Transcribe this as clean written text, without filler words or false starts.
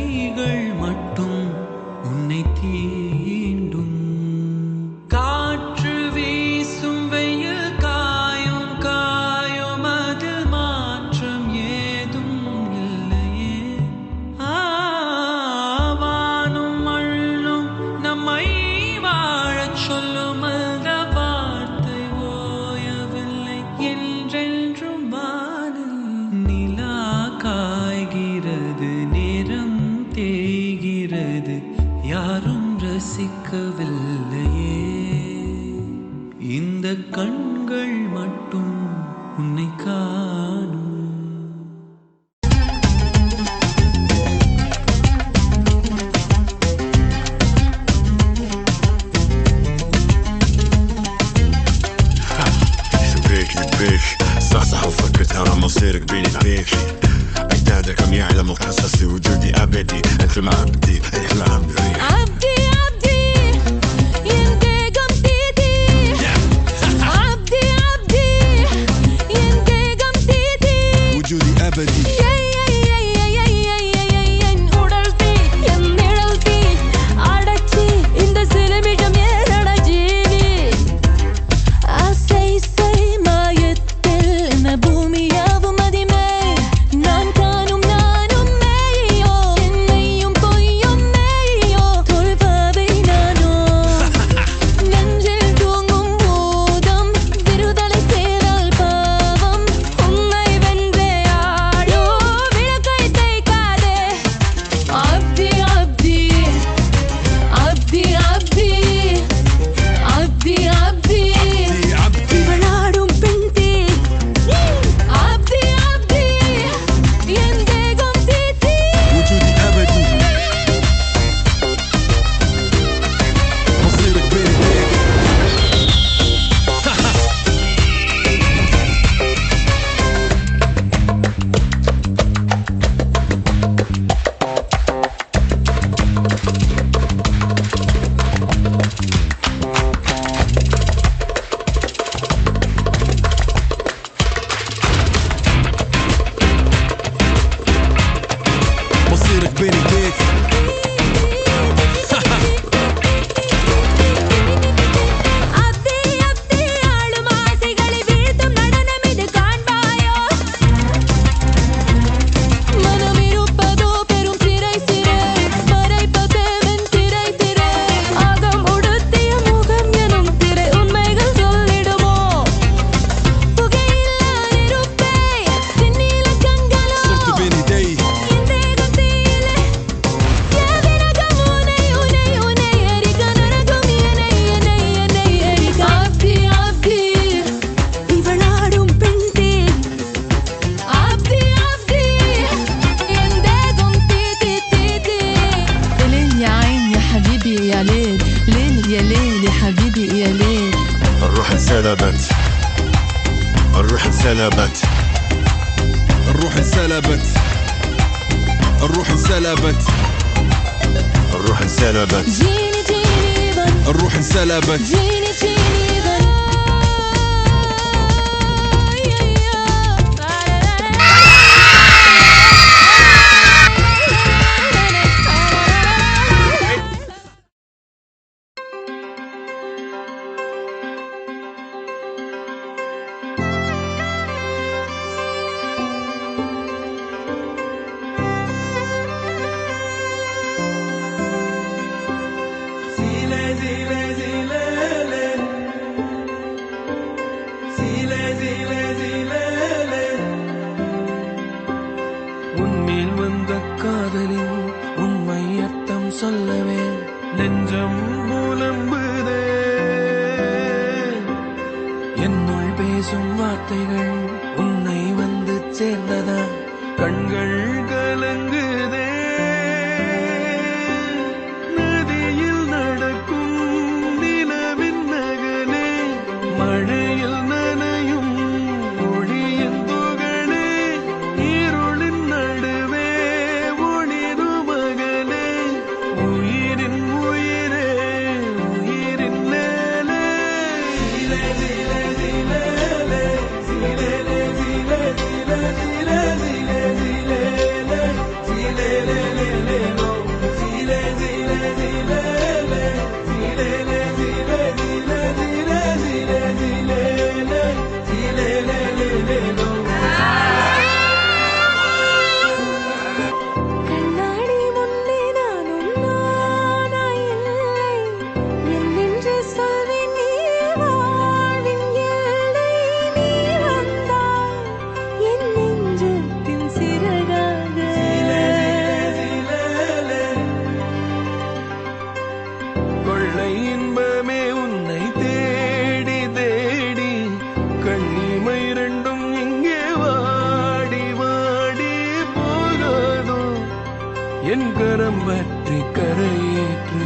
கைகள் மட்டும் உன்னை தீண்டும். காற்று வீசும் வெயில் காயும் காயும் அதில் மாற்றம் ஏதும் இல்லையே. வானும் மண்ணும் நம்மை வாழச் சொல்லும் அந்த வார்த்தை ஓயவில்லை என்றென்றும். வானில் நிலா காய்கிறது, நேரம் தேய்கிறது, யாரும் ரசிக்கவில்லையே. இந்த கண்கள் மட்டும் உன்னை காணும். صحصح وفكرتها راه مصيرك بيني وبينك. أجدادك عم يعلموا قصصي وجودي أبدي. أنت معبدي إحنا عبدي عبدي عبدي ينتقم تيتي. عبدي عبدي ينتقم تيتي. وجودي أبدي. உடல்தி என் நிழல்தி அடச்சி இந்த சிலமிடம் ஏறட ஜீவி. ஆசை மாயத்தில் இந்த பூமியாவும் அதிமே. நான் காணும் நானும் மேயோ, என்னையும் பொய்யும் மேயோ. தொல்பாவை நானோ நெஞ்சில் தூங்கும் பூதம். விடுதலை சேரால் பாவம் உன்னை வென்றே ஆடோ. விளக்கை தேய்க்காதே. அப்தி அப்தி அப்தி அப்தி அப்தி அப்தி இவளாடும் பெண்தே. அப்தி அப்தி என் தேகம் தீத்தி. وجودي أبدي. مصيرك بيني وبينك. مصيرك بيني وبينك. அப்தி அப்தி ஆளும் ஆசைகளை வீழ்த்தும் நடனம் இது காண்பாயோ. மனம் இருப்பதோ பெரும் சிறை சிறை. மறைப்பதேவன் திரை திரை. அகம் உடுத்திய முகம் எனும் திரை உண்மைகள் சொல்லிடுமோ. புகையில்லா நெருப்பே செந்நீல கண்களோ. صرت بين ايدي. என் தேகம் தீயிலே எதிரகம் உனை உனை உனை எரிக்க நரகம் என்னை என்னை என்னை எரிக்க. அப்தி அப்தி இவளாடும் பெண்தே. அப்தி அப்தி என் தேகம் தீத்தி தீத்தி. ليل يا عين يا حبيبي يا ليل. ليل يا ليل يا حبيبي يا ليل. الروح انسلبت. الروح انسلبت. الروح انسلبت. الروح انسلبت. الروح انسلبت. جيني جيني بن. الروح انسلبت. جيني جيني بن. Zile zile zile le. Zile zile zile le. உன்மேல் வந்த காதலின் உண்மை அர்த்தம் சொல்லவே நெஞ்சம் புலம்புதே. என்னுள் பேசும் வார்த்தைகள் உன்னை வந்து சேர்ந்ததா? கண்கள் கலங்குதே. நதியில் நடக்கும் நிலவின் நகலே. மழையில் நனையும் ஒளியின் துகளே. இருளின் நடுவே ஒளிரும் மகளே. உயிரின் உயிரே உயிரின் லேலே. zile zile zile le. Zile zile zile zile zile zile. கொள்ளை இன்பமே உன்னை தேடி தேடி கண்ணிமை ரெண்டும் இங்கே வாடி வாடி போகாதோ என் கரம் பற்றி கரையேற்று